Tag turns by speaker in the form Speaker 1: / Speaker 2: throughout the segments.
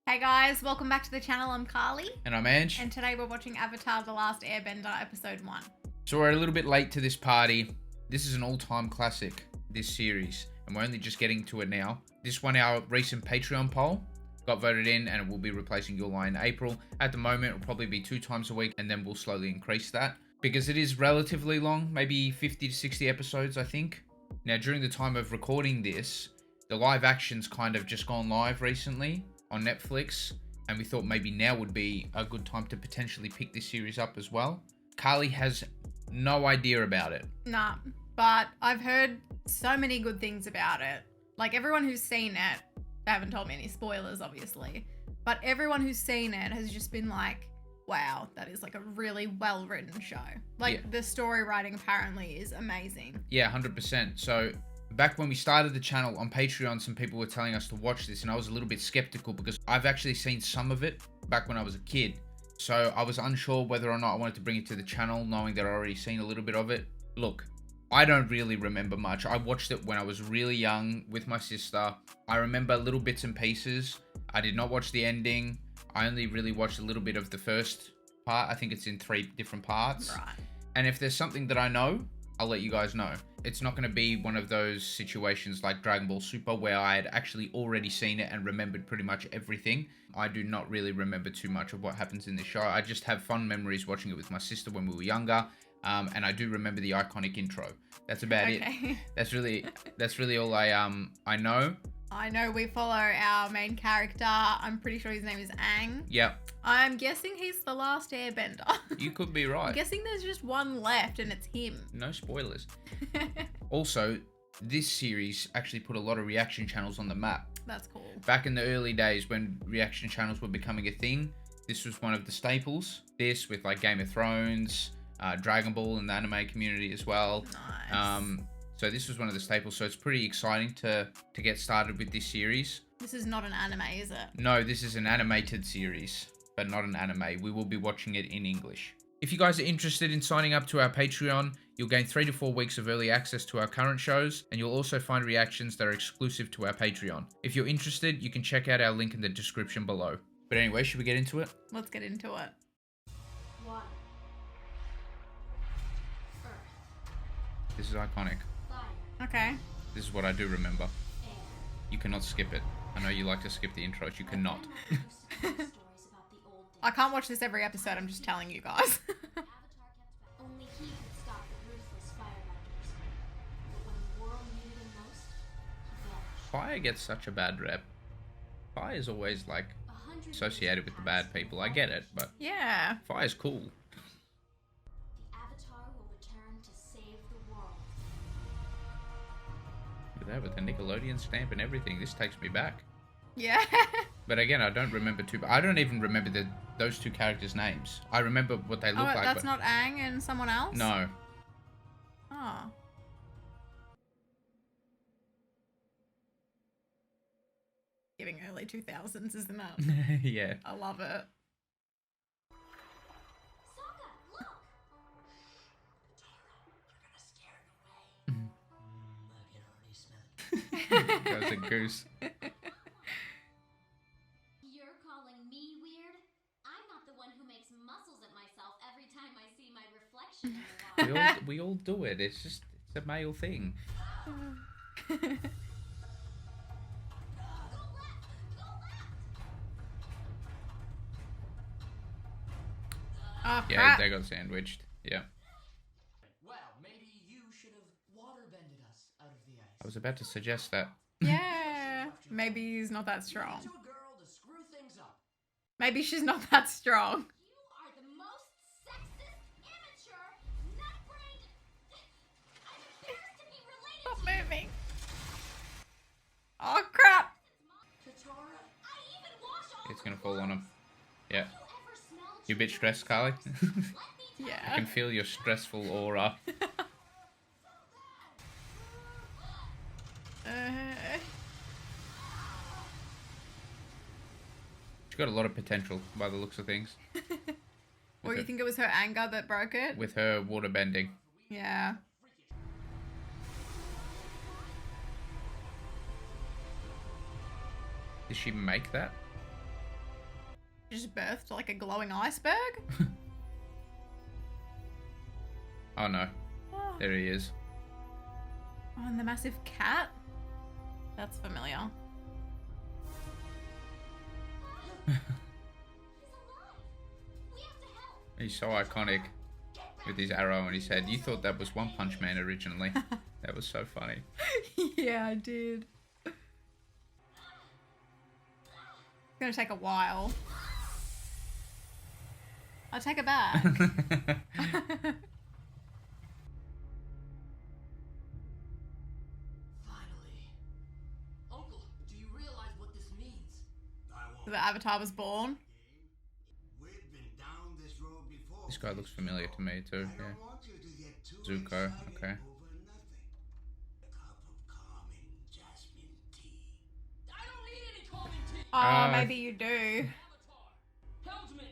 Speaker 1: Hey guys, welcome back to the channel. I'm Carly.
Speaker 2: And I'm Ange.
Speaker 1: And today we're watching Avatar The Last Airbender episode 1.
Speaker 2: So we're a little bit late to this party. This is an all-time classic, this series. And we're only just getting to it now. This won our recent Patreon poll. Got voted in and it will be replacing Your Lie in April. At the moment, it will probably be 2 times a week and then we'll slowly increase that. Because it is relatively long, maybe 50 to 60 episodes, I think. Now, during the time of recording this, the live action's kind of just gone live recently on Netflix, and we thought maybe now would be a good time to potentially pick this series up as well. Carly has no idea about it.
Speaker 1: Nah, but I've heard so many good things about it. Like, everyone who's seen it, they haven't told me any spoilers, obviously, but everyone who's seen it has just been like, wow, that is like a really well-written show. Like, the story writing apparently is amazing.
Speaker 2: Yeah, 100%. So back when we started the channel on Patreon, some people were telling us to watch this, and I was a little bit skeptical because I've actually seen some of it back when I was a kid. So I was unsure whether or not I wanted to bring it to the channel, knowing that I'd already seen a little bit of it. Look, I don't really remember much. I watched it when I was really young with my sister. I remember little bits and pieces. I did not watch the ending. I only really watched a little bit of the first part. I think it's in 3 different parts.
Speaker 1: Right.
Speaker 2: And if there's something that I know, I'll let you guys know. It's not going to be one of those situations like Dragon Ball Super where I had actually already seen it and remembered pretty much everything. I do not really remember too much of what happens in this show. I just have fun memories watching it with my sister when we were younger. And I do remember the iconic intro. That's about it. That's really all I know.
Speaker 1: I know we follow our main character. I'm pretty sure his name is Aang.
Speaker 2: Yep.
Speaker 1: I'm guessing he's the last airbender.
Speaker 2: You could be right.
Speaker 1: I'm guessing there's just one left and it's him.
Speaker 2: No spoilers. Also, this series actually put a lot of reaction channels on the map.
Speaker 1: That's cool.
Speaker 2: Back in the early days when reaction channels were becoming a thing, this was one of the staples. This with like Game of Thrones, Dragon Ball and the anime community as well.
Speaker 1: Nice.
Speaker 2: So this was one of the staples. So it's pretty exciting to get started with this series.
Speaker 1: This is not an anime, is it?
Speaker 2: No, this is an animated series, but not an anime. We will be watching it in English. If you guys are interested in signing up to our Patreon, you'll gain 3 to 4 weeks of early access to our current shows, and you'll also find reactions that are exclusive to our Patreon. If you're interested, you can check out our link in the description below. But anyway, should we get into it?
Speaker 1: Let's get into it.
Speaker 3: 1. Earth.
Speaker 2: This is iconic.
Speaker 3: Fire.
Speaker 1: Okay.
Speaker 2: This is what I do remember.
Speaker 3: Air.
Speaker 2: You cannot skip it. I know you like to skip the intros. You cannot.
Speaker 3: Stories about the old days.
Speaker 1: I can't watch this every episode, I'm just telling you guys.
Speaker 3: Avatar kept back. Only he could stop the ruthless firebenders. But when the world needed him most, he vanished.
Speaker 2: Fire gets such a bad rep. Fire is always like
Speaker 3: 100
Speaker 2: associated with the bad people. I get it, but
Speaker 1: Yeah.
Speaker 2: Fire's cool.
Speaker 3: The Avatar will return to save the world.
Speaker 2: Look at that with the Nickelodeon stamp and everything. This takes me back.
Speaker 1: Yeah.
Speaker 2: But again, I don't remember I don't even remember those 2 characters' names. I remember what they look like.
Speaker 1: That's
Speaker 2: but
Speaker 1: not Aang and someone else?
Speaker 2: No.
Speaker 1: Oh. Giving early 2000s, isn't it?
Speaker 2: Yeah.
Speaker 1: I love it.
Speaker 3: Sokka, look! Katara, you're gonna scare him away. I can already smell it.
Speaker 2: That was a goose.
Speaker 3: You're calling me weird? I'm not the one who makes muscles at myself every time I see my reflection in the water.
Speaker 2: We all do it. It's a male thing.
Speaker 1: Oh,
Speaker 2: Yeah,
Speaker 1: crap.
Speaker 2: they got sandwiched. Yeah.
Speaker 4: Well, maybe you should have waterbended us out of the ice.
Speaker 2: I was about to suggest that.
Speaker 1: Yeah. Maybe he's not that strong.
Speaker 4: To a girl to screw things up.
Speaker 1: Maybe she's not that strong.
Speaker 3: You are the most sexist, immature, nut-brained... I'm embarrassed to be related
Speaker 1: Stop
Speaker 3: to you.
Speaker 1: moving. Oh, crap.
Speaker 4: Katara?
Speaker 3: I even wash all
Speaker 2: It's
Speaker 3: the
Speaker 2: gonna fall on him.
Speaker 3: clothes.
Speaker 2: Yeah.
Speaker 3: Have you ever smelled
Speaker 2: You a bit stressed, Carly?
Speaker 3: Let me tell
Speaker 2: I
Speaker 1: Yeah.
Speaker 2: can feel your stressful aura. She's got a lot of potential by the looks of things.
Speaker 1: Or you think it was her anger that broke it?
Speaker 2: With her water bending.
Speaker 1: Yeah.
Speaker 2: Did she make that?
Speaker 1: just birthed like a glowing iceberg?
Speaker 2: Oh no.
Speaker 1: Oh,
Speaker 2: There he is.
Speaker 1: and the massive cat? That's familiar.
Speaker 3: He's alive. We have to help.
Speaker 2: He's so iconic with his arrow on his head. You thought that was One Punch Man originally. That was so funny.
Speaker 1: Yeah, I did. It's gonna take a while. I'll take it back.
Speaker 4: Finally. Uncle, do you realize what this means?
Speaker 1: The Avatar was born.
Speaker 5: We've been down this road before.
Speaker 2: This guy looks familiar to me too,
Speaker 5: I
Speaker 2: yeah.
Speaker 5: don't want you to get too
Speaker 2: Zuko,
Speaker 5: excited
Speaker 2: okay.
Speaker 5: over nothing. A cup of calming jasmine tea.
Speaker 4: I don't need any calming tea!
Speaker 1: Oh, maybe you do.
Speaker 4: Avatar! Helmsman!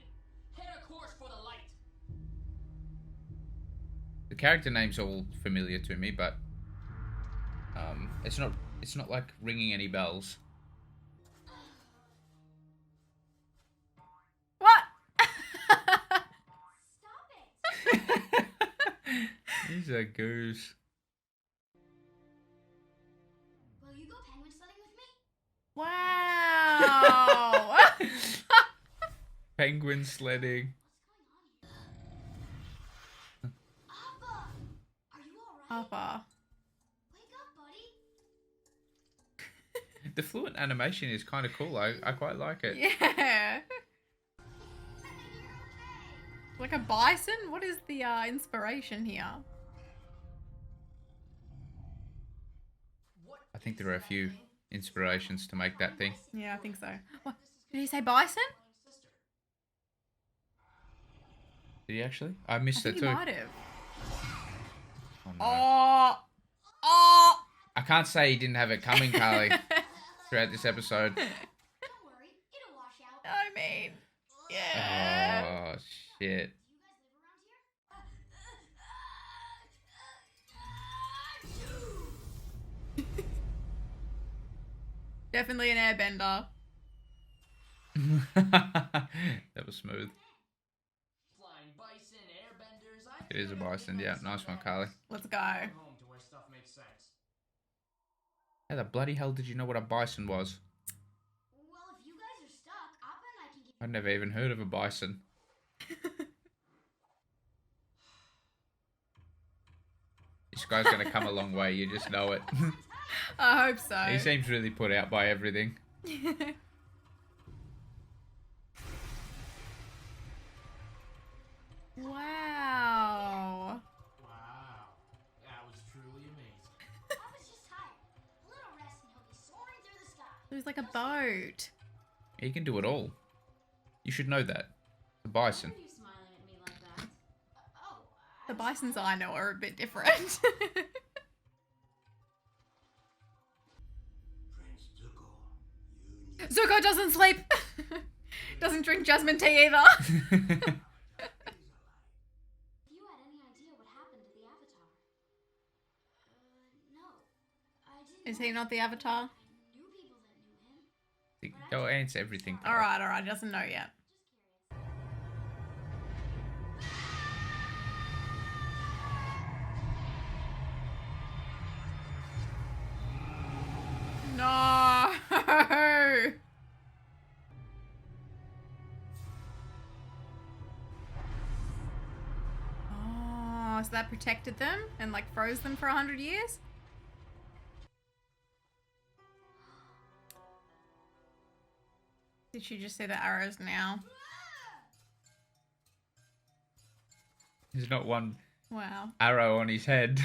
Speaker 4: Head a course for the light!
Speaker 2: The character names all familiar to me, but it's not like ringing any bells.
Speaker 1: What?
Speaker 3: Stop it.
Speaker 2: He's a goose.
Speaker 3: Will you go penguin sledding with me?
Speaker 1: Wow.
Speaker 2: Penguin sledding.
Speaker 3: What's going on here? Appa! Are you alright?
Speaker 1: Papa.
Speaker 3: Wake up, buddy.
Speaker 2: The fluent animation is kind of cool. I quite like it.
Speaker 1: Yeah.
Speaker 3: You're okay.
Speaker 1: Like a bison? What is the inspiration here?
Speaker 4: What
Speaker 2: I think
Speaker 4: is
Speaker 2: there are a
Speaker 4: that
Speaker 2: few
Speaker 4: thing?
Speaker 2: inspirations to make that thing.
Speaker 1: Yeah, I think so. What? Did he say bison?
Speaker 4: Sister.
Speaker 2: Did he actually? I
Speaker 1: I
Speaker 2: missed
Speaker 1: think
Speaker 2: it
Speaker 1: he
Speaker 2: too.
Speaker 1: might have.
Speaker 2: Oh, no.
Speaker 1: Oh. Oh.
Speaker 2: I can't say he didn't have it coming, Carly, throughout this episode.
Speaker 3: Don't worry, it'll wash out.
Speaker 1: I mean, yeah.
Speaker 2: Oh, shit.
Speaker 3: Do you guys live around here?
Speaker 1: Definitely an airbender.
Speaker 2: That was smooth.
Speaker 4: Flying bison, airbenders. I
Speaker 2: It is a
Speaker 4: figured
Speaker 2: bison,
Speaker 4: everything
Speaker 2: yeah.
Speaker 4: might be
Speaker 2: Nice one,
Speaker 4: so
Speaker 2: Carly.
Speaker 1: Let's go.
Speaker 4: bad. Home to where stuff makes sense.
Speaker 2: How the bloody hell did you know what a bison was?
Speaker 3: Well, if you guys are stuck, Appa and I can get
Speaker 2: I'd never even heard of a bison. This guy's gonna come a long way, you just know it.
Speaker 1: I hope so.
Speaker 2: He seems really put out by everything.
Speaker 1: Wow.
Speaker 4: Wow. That was truly amazing.
Speaker 3: Appa's just tired. A little rest and he'll be soaring through the sky.
Speaker 1: There's like a boat.
Speaker 2: He can do it all. You should know that. The bison.
Speaker 3: Why are you smiling at me like that? Oh,
Speaker 1: The bisons I know are a bit different.
Speaker 5: Prince Zuko, you need
Speaker 1: Zuko doesn't sleep. Doesn't drink jasmine tea either.
Speaker 3: If you had any idea what happened to the Avatar. No. I didn't.
Speaker 1: Is he not the Avatar?
Speaker 3: I knew people that knew him.
Speaker 2: Go answer everything. Carl.
Speaker 1: Alright, he doesn't know yet. No! Oh, so that protected them and like froze them for 100 years? Did she just see the arrows now?
Speaker 2: There's not one
Speaker 1: Wow.
Speaker 2: arrow on his head.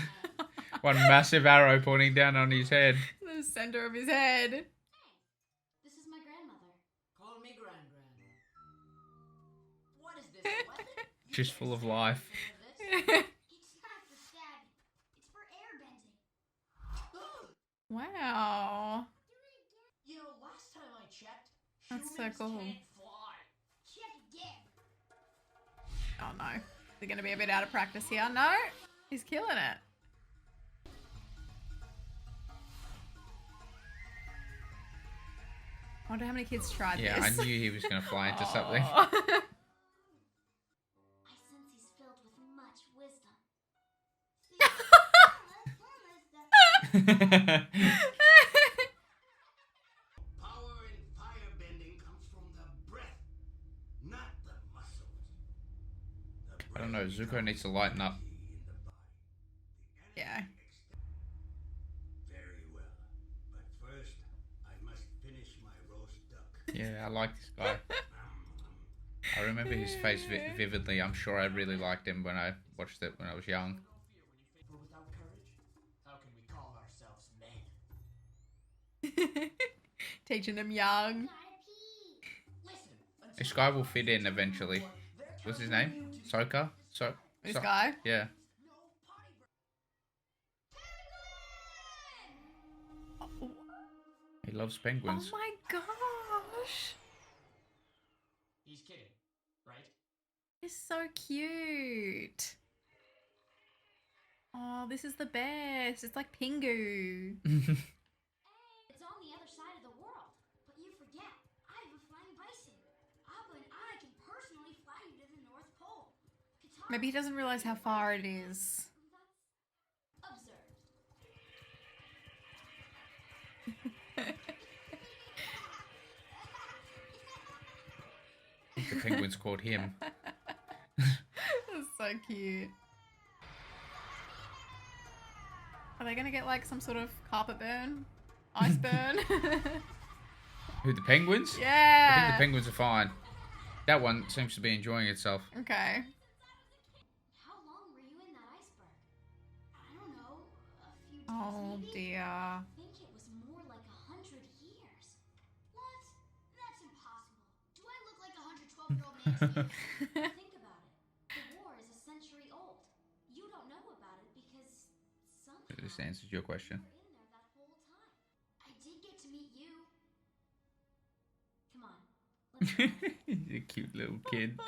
Speaker 2: One massive arrow pointing down on his head.
Speaker 1: The center of his head.
Speaker 3: Hey, this is my grandmother.
Speaker 4: Call me Gran. What is this, a weapon? You
Speaker 2: Just
Speaker 4: can't
Speaker 2: full of
Speaker 4: stab
Speaker 2: life.
Speaker 4: anything with this.
Speaker 3: It's not for stabbing. It's for airbending.
Speaker 1: Wow.
Speaker 4: You know, last time I checked,
Speaker 1: That's so
Speaker 4: humans
Speaker 1: cool.
Speaker 4: can't fly.
Speaker 3: Check again.
Speaker 1: Oh no. They're gonna be a bit out of practice here. No, he's killing it. wonder how many kids tried
Speaker 2: Yeah,
Speaker 1: this.
Speaker 2: I knew he was going to fly into something.
Speaker 1: Aw.
Speaker 3: I sense he's filled with much wisdom.
Speaker 5: Power in firebending comes from the breath, not the muscles. The
Speaker 2: I don't know,
Speaker 5: brain
Speaker 2: Zuko
Speaker 5: becomes
Speaker 2: needs to lighten up.
Speaker 5: energy in the body. The
Speaker 1: Yeah.
Speaker 5: energy Very well. But first, I must finish my roast duck.
Speaker 2: Yeah, I like this guy. I remember his face vividly. I'm sure I really liked him when I watched it when I was young.
Speaker 4: For without courage, how can we call ourselves men?
Speaker 1: Teaching them young.
Speaker 3: Gotta pee.
Speaker 4: Listen,
Speaker 2: This guy will fit in eventually. What's his name? Sokka?
Speaker 1: This guy.
Speaker 2: Yeah.
Speaker 4: No potty break.
Speaker 1: Oh
Speaker 2: He loves penguins.
Speaker 1: my gosh.
Speaker 4: He's kidding, right?
Speaker 1: It's so cute. Oh, this is the best. It's like Pingu.
Speaker 3: It's on the other side of the world. But you forget, I have a flying bison. Abba and I can personally fly you to the North Pole. Katara
Speaker 1: Maybe he doesn't realize how far it is.
Speaker 3: That's absurd.
Speaker 2: The penguins caught him.
Speaker 1: That's so cute. Are they gonna get like some sort of carpet burn? Ice burn?
Speaker 2: Who, the penguins? I
Speaker 1: Yeah.
Speaker 2: think the penguins are fine. That one seems to be enjoying itself.
Speaker 1: Okay.
Speaker 3: How long were you in that iceberg? I don't know, a few days
Speaker 1: Oh
Speaker 3: maybe?
Speaker 1: dear.
Speaker 3: I think it was more like 100 years. What? That's impossible. Do I look like a 112-year-old man to you? Think about it. The war is a century old. You don't know about it because somehow
Speaker 2: This answers your question.
Speaker 3: you were in there that whole time. I did get to meet you. Come on, let's go.
Speaker 2: He's a cute little kid.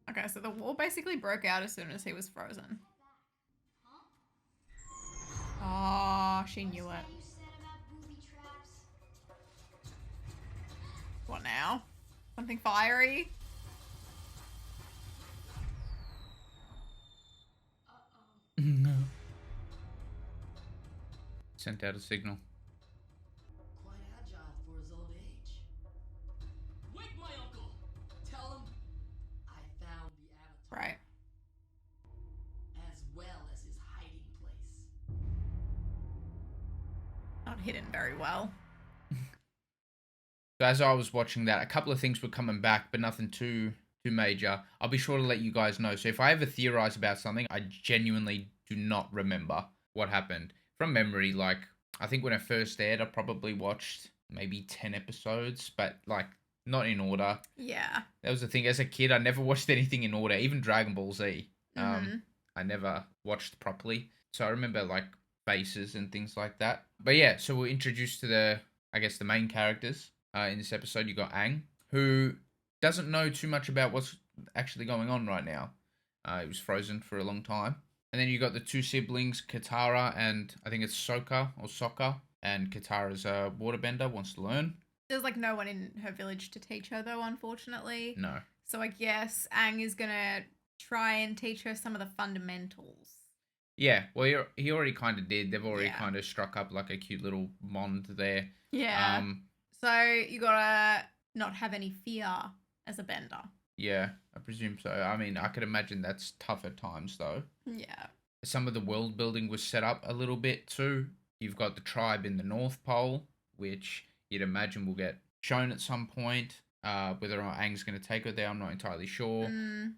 Speaker 1: Okay, so the war basically broke out as soon as he was frozen.
Speaker 3: Huh?
Speaker 1: Oh, she knew
Speaker 3: What's
Speaker 1: it.
Speaker 3: that you said about booby traps?
Speaker 1: What now? Something fiery?
Speaker 3: Uh-oh.
Speaker 2: Sent out a signal.
Speaker 4: Quite agile for his old age. Wake my uncle! Tell him I found the avatar.
Speaker 1: Right.
Speaker 4: As well as his hiding place.
Speaker 1: Not hidden very well.
Speaker 2: So as I was watching that, a couple of things were coming back, but nothing too major. I'll be sure to let you guys know. So if I ever theorize about something, I genuinely do not remember what happened. From memory, like, I think when it first aired, I probably watched maybe 10 episodes, but, like, not in order.
Speaker 1: Yeah.
Speaker 2: That was the thing. As a kid, I never watched anything in order, even Dragon Ball Z.
Speaker 1: Mhm.
Speaker 2: I never watched properly. So I remember, like, faces and things like that. But yeah, so we're introduced to the main characters. In this episode, you got Aang, who doesn't know too much about what's actually going on right now. He was frozen for a long time. And then you got the two siblings, Katara and I think it's Sokka. And Katara's a waterbender, wants to learn.
Speaker 1: There's like no one in her village to teach her though, unfortunately.
Speaker 2: No.
Speaker 1: So I guess Aang is gonna try and teach her some of the fundamentals.
Speaker 2: Yeah, well, he already kind of did. They've already
Speaker 1: Yeah.
Speaker 2: kind of struck up like a cute little bond there.
Speaker 1: Yeah. So you gotta not have any fear as a bender.
Speaker 2: Yeah, I presume so. I mean, I could imagine that's tough at times, though.
Speaker 1: Yeah.
Speaker 2: Some of the world building was set up a little bit, too. You've got the tribe in the North Pole, which you'd imagine will get shown at some point. Whether or not Aang's going to take her there, I'm not entirely sure.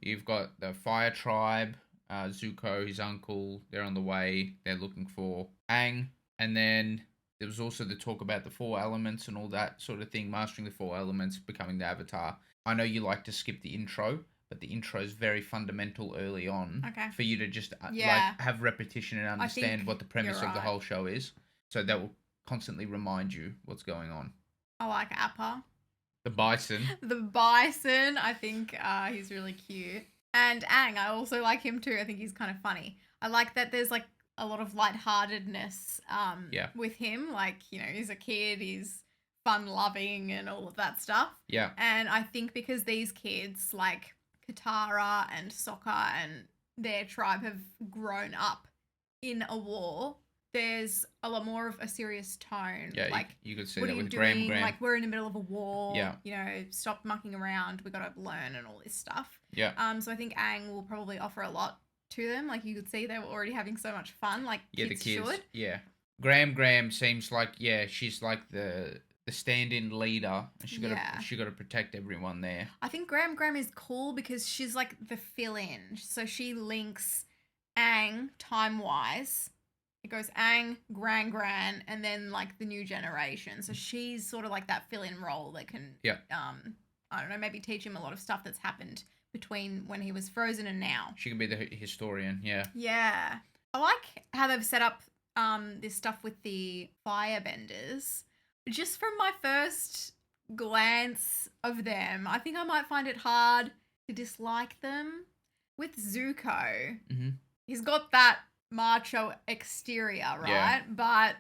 Speaker 2: You've got the Fire Tribe, Zuko, his uncle. They're on the way. They're looking for Aang. And then there was also the talk about the 4 elements and all that sort of thing, mastering the 4 elements, becoming the Avatar. I know you like to skip the intro, but the intro is very fundamental early on.
Speaker 1: Okay.
Speaker 2: For you to just
Speaker 1: Yeah.
Speaker 2: like have repetition and understand
Speaker 1: think
Speaker 2: what the premise
Speaker 1: you're
Speaker 2: of the
Speaker 1: right.
Speaker 2: whole show is. So that will constantly remind you what's going on.
Speaker 1: I like Appa.
Speaker 2: The bison.
Speaker 1: The bison, I think he's really cute. And Aang, I also like him too. I think he's kind of funny. I like that there's like a lot of lightheartedness
Speaker 2: Yeah.
Speaker 1: with him. Like, you know, he's a kid, he's fun loving and all of that stuff.
Speaker 2: Yeah.
Speaker 1: And I think because these kids like Katara and Sokka and their tribe have grown up in a war, there's a lot more of a serious tone.
Speaker 2: Yeah,
Speaker 1: like,
Speaker 2: you could see
Speaker 1: what
Speaker 2: that
Speaker 1: are you
Speaker 2: with
Speaker 1: doing?
Speaker 2: Graham.
Speaker 1: Like, we're in the middle of a war.
Speaker 2: Yeah.
Speaker 1: You know, stop mucking around. We got to learn and all this stuff.
Speaker 2: Yeah.
Speaker 1: So I think Aang will probably offer a lot to them. Like, you could see they were already having so much fun. Like,
Speaker 2: Yeah,
Speaker 1: kids
Speaker 2: the kids.
Speaker 1: should.
Speaker 2: Yeah. Graham seems like, yeah, she's like the stand-in leader, and she got to protect everyone there.
Speaker 1: I think Graham is cool because she's like the fill-in. So she links Aang time-wise. It goes Aang, Gran, and then like the new generation. So she's sort of like that fill-in role that can, I don't know, maybe teach him a lot of stuff that's happened between when he was frozen and now.
Speaker 2: She could be the historian. Yeah.
Speaker 1: Yeah. I like how they've set up this stuff with the firebenders. Just from my first glance of them, I think I might find it hard to dislike them. With Zuko, he's got that macho exterior, right?
Speaker 2: Yeah.
Speaker 1: But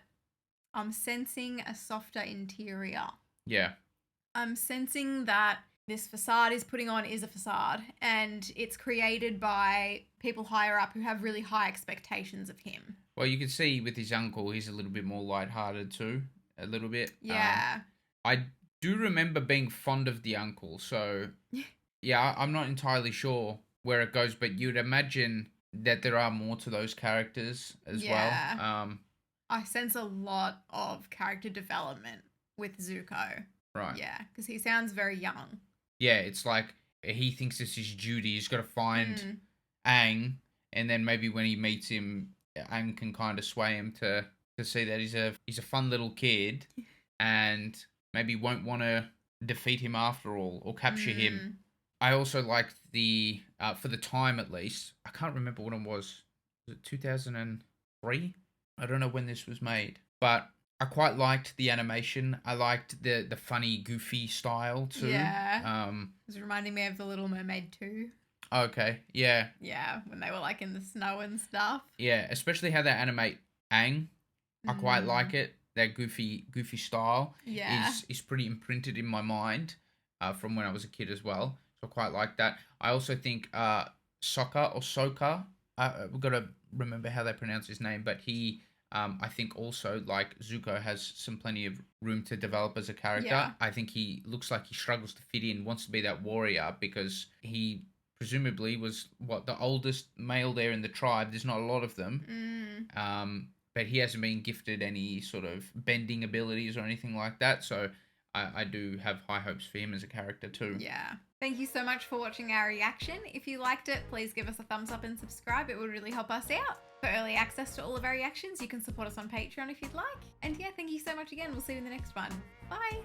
Speaker 1: I'm sensing a softer interior.
Speaker 2: Yeah.
Speaker 1: I'm sensing that this facade he's putting on is a facade, and it's created by people higher up who have really high expectations of him.
Speaker 2: Well, you can see with his uncle, he's a little bit more lighthearted too. A little bit.
Speaker 1: Yeah.
Speaker 2: I do remember being fond of the uncle, so yeah, I'm not entirely sure where it goes, but you'd imagine that there are more to those characters as well.
Speaker 1: I sense a lot of character development with Zuko.
Speaker 2: Right.
Speaker 1: Yeah, because he sounds very young.
Speaker 2: Yeah, it's like he thinks it's his duty. He's got to find Aang, and then maybe when he meets him, Aang can kind of sway him to see that he's a fun little kid, and maybe won't want to defeat him after all or capture him. I also liked the for the time at least. I can't remember what it was. Was it 2003? I don't know when this was made, but I quite liked the animation. I liked the funny, goofy style too.
Speaker 1: Yeah. It was reminding me of The Little Mermaid 2.
Speaker 2: Okay. Yeah.
Speaker 1: Yeah, when they were like in the snow and stuff.
Speaker 2: Yeah, especially how they animate Aang. I quite like it. That goofy style is pretty imprinted in my mind from when I was a kid as well. So I quite like that. I also think Sokka, we've got to remember how they pronounce his name, but he, I think also, like Zuko, has plenty of room to develop as a character.
Speaker 1: Yeah.
Speaker 2: I think he looks like he struggles to fit in, wants to be that warrior because he presumably was the oldest male there in the tribe. There's not a lot of them. But he hasn't been gifted any sort of bending abilities or anything like that. So I do have high hopes for him as a character too.
Speaker 1: Yeah. Thank you so much for watching our reaction. If you liked it, please give us a thumbs up and subscribe. It would really help us out. For early access to all of our reactions, you can support us on Patreon if you'd like. And yeah, thank you so much again. We'll see you in the next one. Bye.